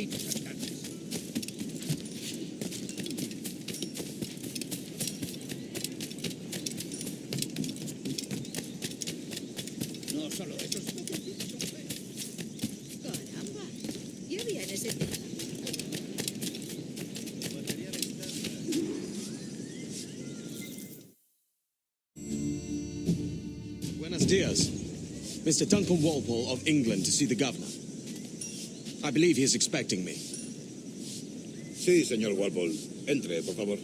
malditos habitantes. No solo eso, sino que aquí son feos. Caramba, ya vienes en nada. Buenos dias. Mr. Duncan Walpole of England to see the governor. I believe he is expecting me. Sí, señor Walpole. Entre, por favor.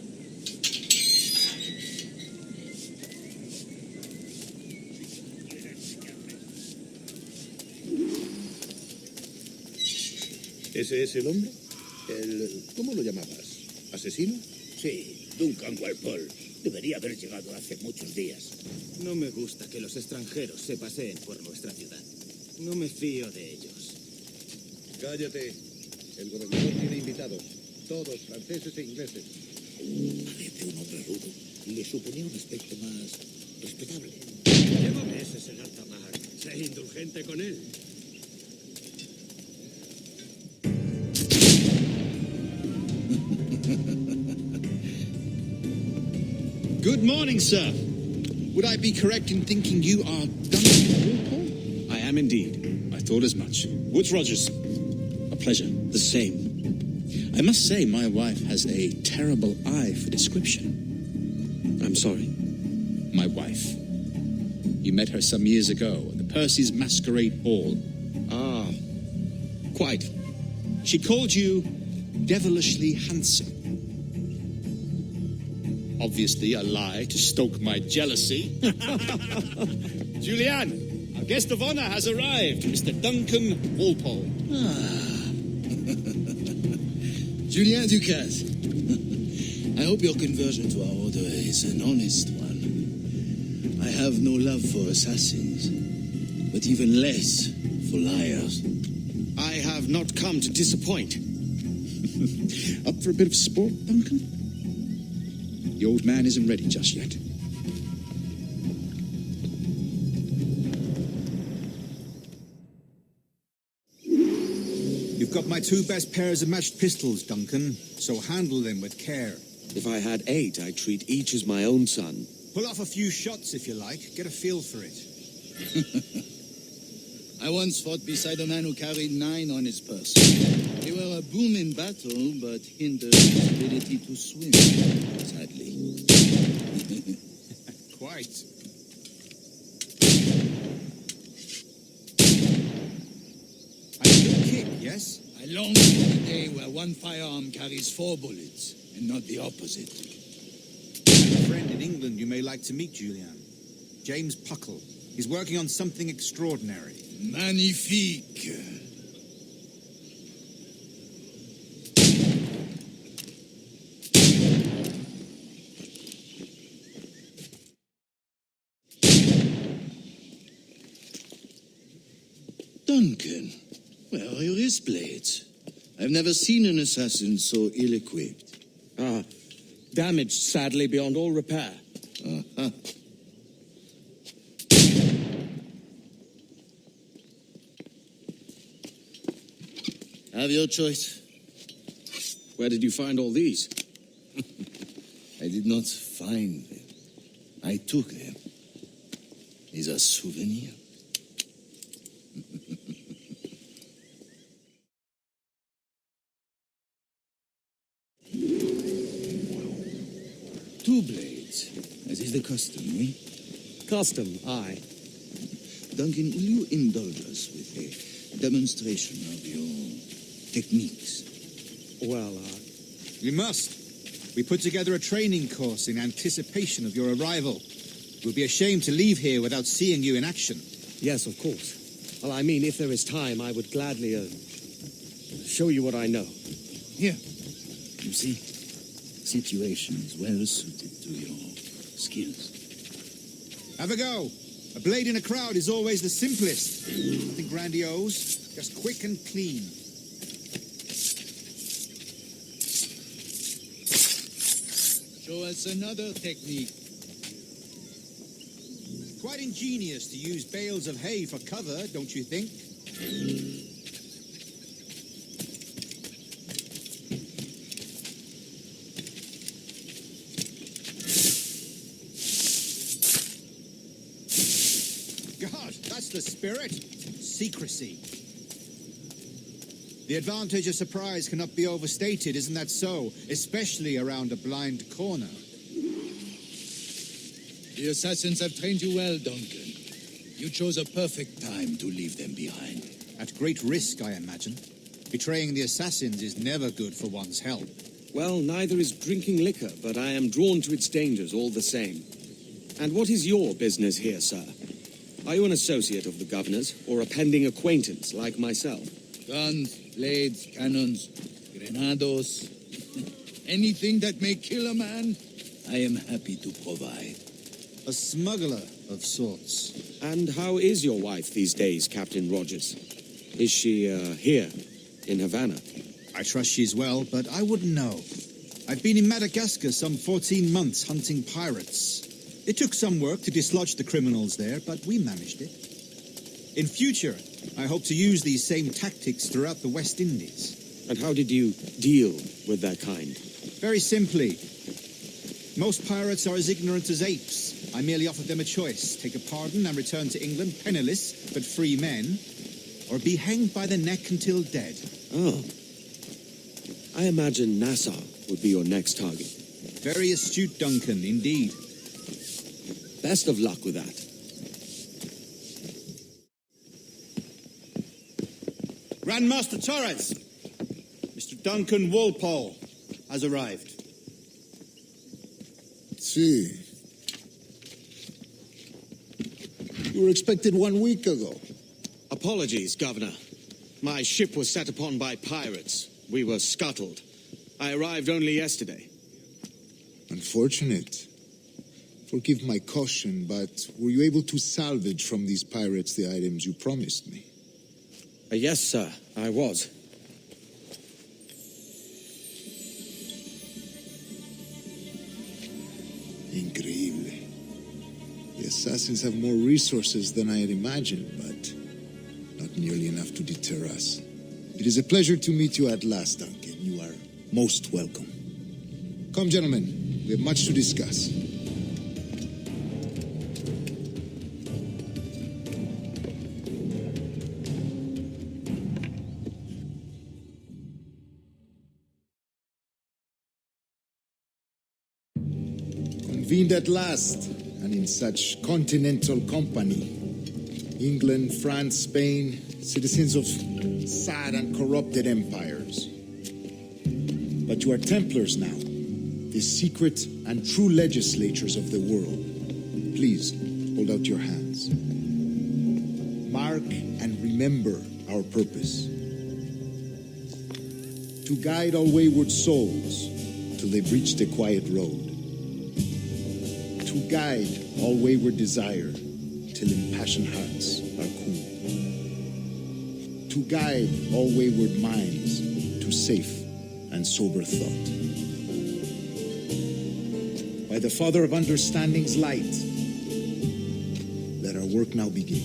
¿Ese es el hombre? ¿Cómo lo llamabas? ¿Asesino? Sí, Duncan Walpole. Debería haber llegado hace muchos días. No me gusta que los extranjeros se paseen por nuestra ciudad. No me fío de ellos. Cállate. El gobernador tiene invitados. Todos franceses e ingleses. Parece un hombre rudo. Le suponía un aspecto más respetable. Lleva meses en alta mar. Sé indulgente con él. Good morning, sir. Would I be correct in thinking you are Duncan Walpole? I am indeed. I thought as much. Woods Rogers. A pleasure. The same. I must say, my wife has a terrible eye for description. I'm sorry. My wife. You met her some years ago at the Percy's Masquerade Ball. Ah, quite. She called you devilishly handsome. Obviously a lie to stoke my jealousy. Julianne, our guest of honor has arrived, Mr. Duncan Walpole. Julien Ducasse. I hope your conversion to our order is an honest one. I have no love for assassins, but even less for liars. I have not come to disappoint. Up for a bit of sport, Duncan? The old man isn't ready just yet. You've got my 2 best pairs of matched pistols, Duncan, so handle them with care. If I had 8, I'd treat each as my own son. Pull off a few shots if you like. Get a feel for it. I once fought beside a man who carried 9 on his person. They were a boom in battle, but hindered his ability to swim, sadly. Quite. A good kick, yes? I long for the day where one firearm carries 4 bullets, and not the opposite. I have a friend in England you may like to meet, Julian. James Puckle. He's working on something extraordinary. Magnifique! Duncan, where are your wrist blades? I've never seen an assassin so ill-equipped. Ah, damaged sadly beyond all repair. Uh-huh. Have your choice. Where did you find all these? I did not find them. I took them. Is a souvenir. Two blades, as is the custom, eh? Custom, aye. Duncan, will you indulge us with a demonstration of your techniques? Well, We must. We put together a training course in anticipation of your arrival. It would be a shame to leave here without seeing you in action. yes, of course. Well, I mean, if there is time, I would gladly show you what I know. Here. You see, situation is well suited to your skills. Have a go. A blade in a crowd is always the simplest. Nothing grandiose, just quick and clean. Show us another technique. Quite ingenious to use bales of hay for cover, don't you think? spirit? Secrecy. The advantage of surprise cannot be overstated, isn't that so? Especially around a blind corner. The assassins have trained you well, Duncan. You chose a perfect time to leave them behind. At great risk, I imagine. Betraying the assassins is never good for one's health. Well, neither is drinking liquor, but I am drawn to its dangers all the same. And what is your business here, sir? Are you an associate of the governor's, or a pending acquaintance like myself? Guns, blades, cannons, grenados. Anything that may kill a man, I am happy to provide. A smuggler of sorts. And how is your wife these days, Captain Rogers? Is she, here, in Havana? I trust she's well, but I wouldn't know. I've been in Madagascar some 14 months hunting pirates. It took some work to dislodge the criminals there, but we managed it. In future, I hope to use these same tactics throughout the West Indies. And how did you deal with that kind? Very simply. Most pirates are as ignorant as apes. I merely offered them a choice. Take a pardon and return to England penniless, but free men, or be hanged by the neck until dead. Oh. I imagine Nassau would be your next target. Very astute, Duncan, indeed. Best of luck with that. Grandmaster Torres! Mr. Duncan Walpole has arrived. See. You were expected 1 week ago. Apologies, Governor. My ship was set upon by pirates. We were scuttled. I arrived only yesterday. Unfortunate. Forgive my caution, but were you able to salvage from these pirates the items you promised me? Yes, sir, I was. Increíble. The assassins have more resources than I had imagined, but not nearly enough to deter us. It is a pleasure to meet you at last, Duncan. You are most welcome. Come, gentlemen. We have much to discuss. Convened at last, and in such continental company. England, France, Spain, citizens of sad and corrupted empires. But you are Templars now, the secret and true legislators of the world. Please, hold out your hands. Mark and remember our purpose. To guide all wayward souls till they've reached a quiet road. To guide all wayward desire till impassioned hearts are cool. To guide all wayward minds to safe and sober thought. By the Father of Understanding's light, let our work now begin.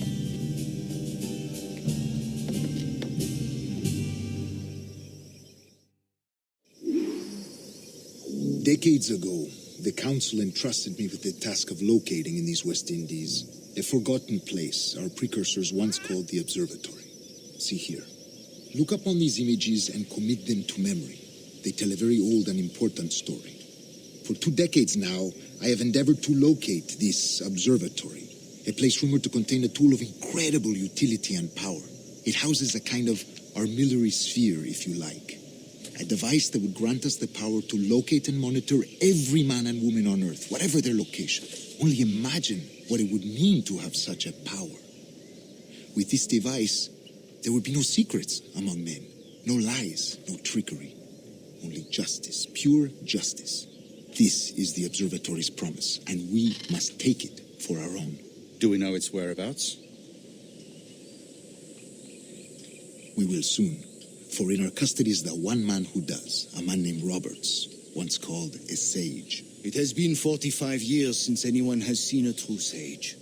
Decades ago, the Council entrusted me with the task of locating in these West Indies a forgotten place our precursors once called the Observatory. See here. Look upon these images and commit them to memory. They tell a very old and important story. For 2 decades now, I have endeavored to locate this observatory, a place rumored to contain a tool of incredible utility and power. It houses a kind of armillary sphere, if you like. A device that would grant us the power to locate and monitor every man and woman on Earth, whatever their location. Only imagine what it would mean to have such a power. With this device, there would be no secrets among men, no lies, no trickery, only justice, pure justice. This is the observatory's promise, and we must take it for our own. Do we know its whereabouts? We will soon, for in our custody is the one man who does, a man named Roberts, once called a sage. It has been 45 years since anyone has seen a true sage.